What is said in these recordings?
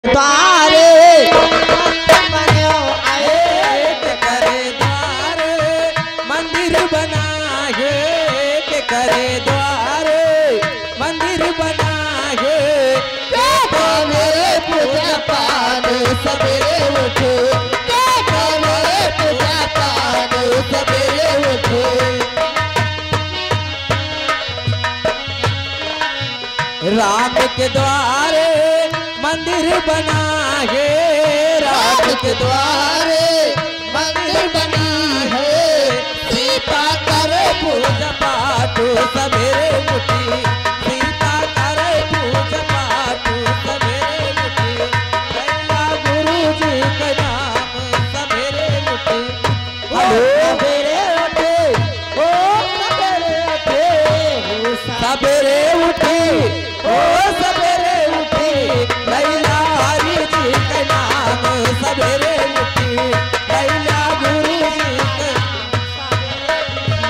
द्वारे करे द्वार मंदिर बना है के करे द्वार मंदिर बना है मेरे पूजा पान सवेरे उठे मेरे पूजा पान सवेरे उठे राम के द्वारे मंदिर बना है राम के द्वारे मंदिर बना है सीता करे पूजा पाठ सवेरे उठी सीता करे पूजा पाठ सवेरे उठी कैला गुरु जी का नाम सवेरे उठी सवेरे उठे ओ सवेरे उठे सवेरे उठी ओ सवेरे उठी कैला हरि जी का नाम सवेरे उठी कैला गुरु जी का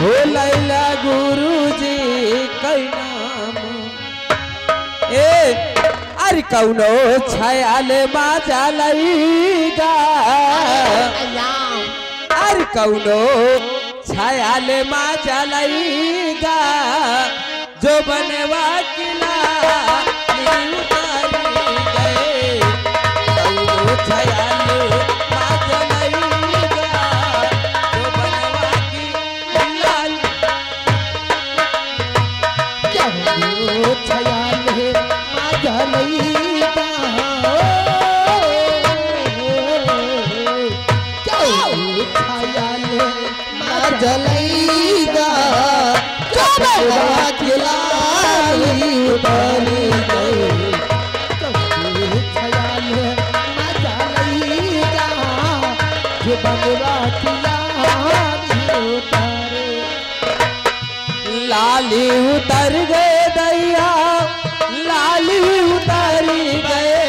हो लैला गुरु जी का नाम ए अरे कौनो छयाल माजा लईगा अरे कौनो छयाल माजा लईगा जो बनवा किला उतारी गए कौनो छयाल माजा लईगा जो बनवा किला छयाल माजा लईगा छयाल माजा लईगा खिलाई उतारी गए छयाल माजा लईगा जो बनवा खिलाई उतारे लाली उतर गए दैया लाली उतारी गए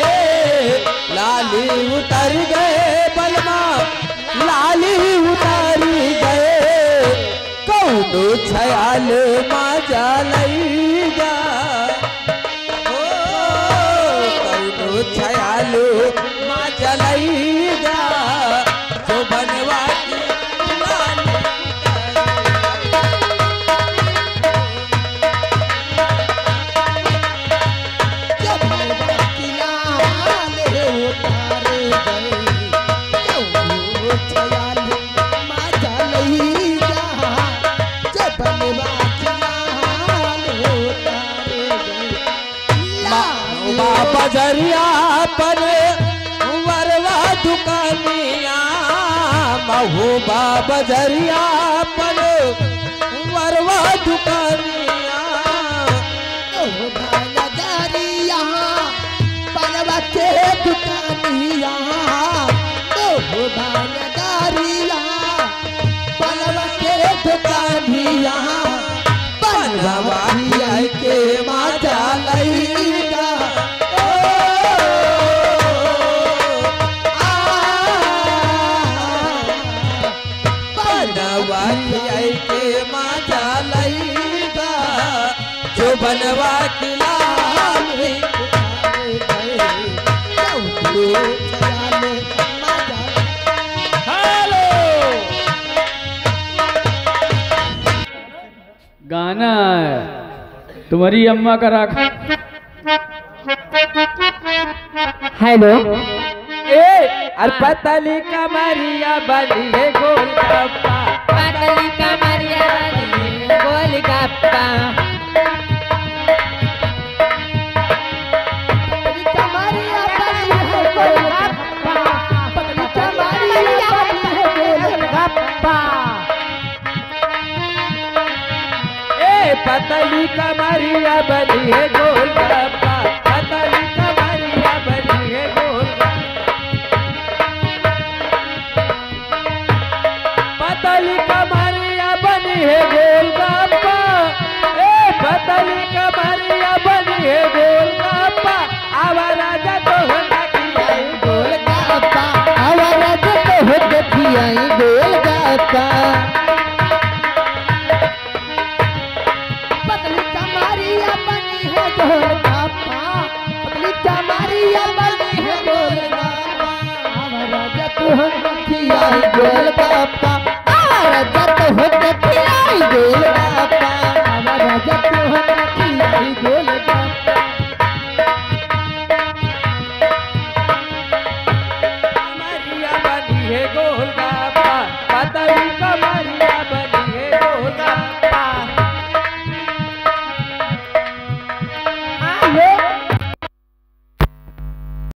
लाली उतर गए बलमा लाली उतारी गए कौनो छयाल माजा लईगा ओ कौनो छयाल माजा लईगा जो बनवा की लाली बजरिया पर वरवा दुकानिया महुबा बजरिया पर वरवा दुकानिया बनवा के दुकानिया बनवा के दुकानिया बनवा के माता लईगा के माता लईगा जो बनवा किला हेलो गाना है तुम्हारी अम्मा का राख। हेलो ए अर पतली कमरिया बनी है गोलगप्पा पतली कमरिया गोलगप्पा पतली कमरिया बनी है गोलगप्पा पतली कमरिया बनी है गोलगप्पा पतली कमरिया बनी है गोलगप्पा ए पतली कमरिया बनी है गोलगप्पा आवारा जा तो होना किया गोलगप्पा आवारा तो हो देखिया गोलगप्पा पतली कमरिया बनी है गोलगप्पा पतली कमरिया बनी है गोलगप्पा आवा राजा